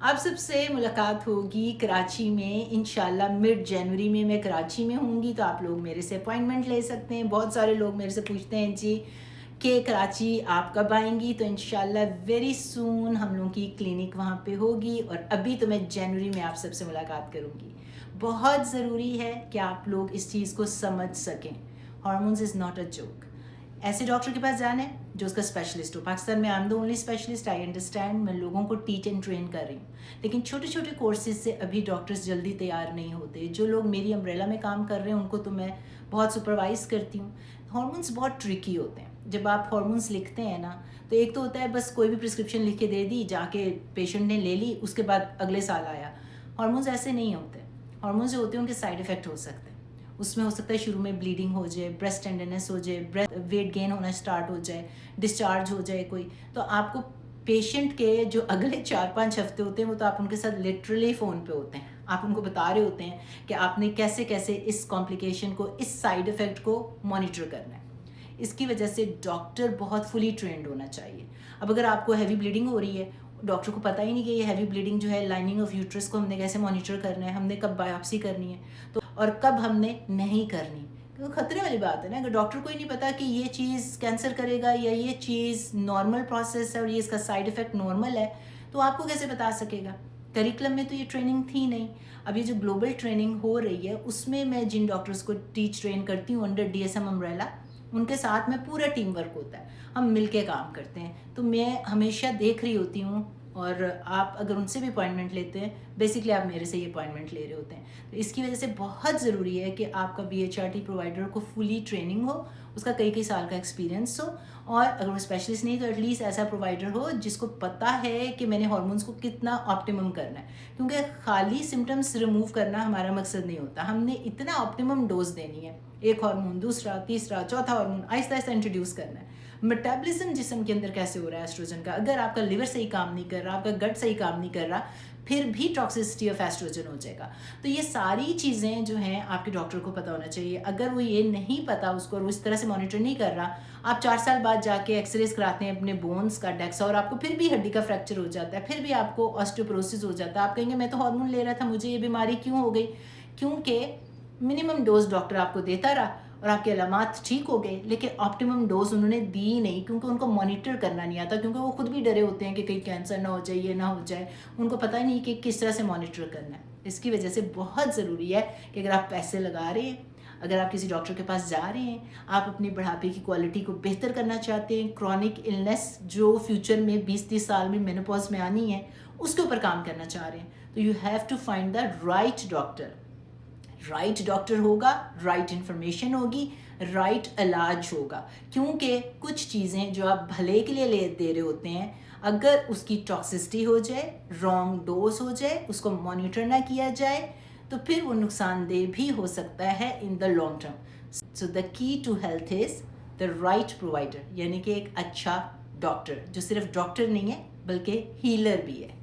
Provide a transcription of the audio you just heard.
आप सबसे मुलाकात होगी कराची में इंशाल्लाह मिड जनवरी में। मैं कराची में होंगी तो आप लोग मेरे से अपॉइंटमेंट ले सकते हैं। बहुत सारे लोग मेरे से पूछते हैं जी कि कराची आप कब आएंगी, तो इंशाल्लाह वेरी सून हम लोगों की क्लिनिक वहाँ पे होगी। और अभी तो मैं जनवरी में आप सबसे मुलाकात करूँगी। बहुत ज़रूरी है कि आप लोग इस चीज़ को समझ सकें। Hormones is not a joke. ऐसे डॉक्टर के पास जाना है जो उसका स्पेशलिस्ट हो। पाकिस्तान में I am the only specialist, I understand. मैं लोगों को टीच एंड ट्रेन कर रही हूँ, लेकिन छोटे छोटे कोर्सेज से अभी डॉक्टर्स जल्दी तैयार नहीं होते। जो लोग मेरी अम्ब्रेला में काम कर रहे हैं उनको तो मैं बहुत सुपरवाइज करती हूँ। हार्मोन्स बहुत ट्रिकी होते हैं। जब आप हार्मोन्स लिखते हैं ना, तो एक तो होता है बस कोई भी प्रिस्क्रिप्शन लिख के दे दी, जाके पेशेंट ने ले ली, उसके बाद अगले साल आया। हार्मोन्स ऐसे नहीं होते। हार्मोन्स जो होते हैं उनके साइड इफेक्ट हो सकते हैं। उसमें हो सकता है शुरू में ब्लीडिंग हो जाए, ब्रेस्ट टेंडरनेस हो जाए, ब्रेस्ट वेट गेन होना स्टार्ट हो जाए, डिस्चार्ज हो जाए कोई। तो आपको पेशेंट के जो अगले 4-5 हफ्ते होते हैं वो तो आप उनके साथ लिटरली फ़ोन पे होते हैं। आप उनको बता रहे होते हैं कि आपने कैसे कैसे इस कॉम्प्लिकेशन को, इस साइड इफ़ेक्ट को मॉनिटर करना है। इसकी वजह से डॉक्टर बहुत फुली ट्रेंड होना चाहिए। अब अगर आपको हैवी ब्लीडिंग हो रही है, डॉक्टर को पता ही नहीं कि ये हैवी ब्लीडिंग जो है लाइनिंग ऑफ यूट्रस को हमने कैसे मॉनिटर करना है, हमने कब बायोप्सी करनी है तो और कब हमने नहीं करनी। तो खतरे वाली बात है ना। अगर डॉक्टर को ही नहीं पता कि ये चीज़ कैंसर करेगा या ये चीज़ नॉर्मल प्रोसेस है और ये इसका साइड इफ़ेक्ट नॉर्मल है, तो आपको कैसे बता सकेगा। करिकुलम में तो ये ट्रेनिंग थी नहीं। अब ये जो ग्लोबल ट्रेनिंग हो रही है उसमें मैं जिन डॉक्टर्स को टीच ट्रेन करती हूँ अंडर DSM अम्ब्रेला, उनके साथ में पूरा टीम वर्क होता है। हम मिलके काम करते हैं। तो मैं हमेशा देख रही होती हूँ, और आप अगर उनसे भी अपॉइंटमेंट लेते हैं, बेसिकली आप मेरे से ही अपॉइंटमेंट ले रहे होते हैं। तो इसकी वजह से बहुत ज़रूरी है कि आपका BHRT प्रोवाइडर को फुली ट्रेनिंग हो, उसका कई कई साल का एक्सपीरियंस हो, और अगर वो स्पेशलिस्ट नहीं तो एटलीस्ट ऐसा प्रोवाइडर हो जिसको पता है कि मैंने हार्मोन्स को कितना ऑप्टिमम करना है। क्योंकि खाली सिम्टम्स रिमूव करना हमारा मकसद नहीं होता, हमने इतना ऑप्टिमम डोज देनी है। एक हार्मोन, दूसरा, तीसरा, चौथा हार्मोन आहिस्ता आहिस्ता इंट्रोड्यूस करना है। मेटाबॉलिज्म जिस्म के अंदर कैसे हो रहा है एस्ट्रोजन का, अगर आपका लिवर सही काम नहीं कर रहा, आपका गट सही काम नहीं कर रहा, फिर भी टॉक्सिसिटी ऑफ एस्ट्रोजन हो जाएगा। तो ये सारी चीज़ें जो हैं आपके डॉक्टर को पता होना चाहिए। अगर वो ये नहीं पता उसको और वो इस तरह से मॉनिटर नहीं कर रहा, आप 4 साल बाद जाके एक्सरेज कराते हैं अपने बोन्स का, डेक्सा, और आपको फिर भी हड्डी का फ्रैक्चर हो जाता है, फिर भी आपको ऑस्टियोपोरोसिस हो जाता है। आप कहेंगे मैं तो हार्मोन ले रहा था, मुझे ये बीमारी क्यों हो गई? क्योंकि मिनिमम डोज डॉक्टर आपको देता रहा और आपके अलामात ठीक हो गए, लेकिन ऑप्टिमम डोज उन्होंने दी नहीं, क्योंकि उनको मॉनिटर करना नहीं आता। क्योंकि वो खुद भी डरे होते हैं कि कहीं कैंसर ना हो जाए, ये ना हो जाए। उनको पता ही नहीं कि किस तरह से मॉनिटर करना है। इसकी वजह से बहुत ज़रूरी है कि अगर आप पैसे लगा रहे हैं, अगर आप किसी डॉक्टर के पास जा रहे हैं, आप अपनी बुढ़ापे की क्वालिटी को बेहतर करना चाहते हैं, क्रॉनिक इलनेस जो फ्यूचर में 20-30 साल में मेनोपॉज में आनी है उसके ऊपर काम करना चाह रहे हैं, तो you have to find the right doctor. Right doctor होगा, राइट इन्फॉर्मेशन होगी, राइट इलाज होगा। क्योंकि कुछ चीज़ें जो आप भले के लिए दे रहे होते हैं, अगर उसकी टॉक्सिसिटी हो जाए, रॉन्ग डोज हो जाए, उसको मॉनिटर ना किया जाए, तो फिर वो नुकसानदेह भी हो सकता है in the long term. So the key to health is the right provider, यानी कि एक अच्छा डॉक्टर जो सिर्फ डॉक्टर नहीं है बल्कि हीलर भी है।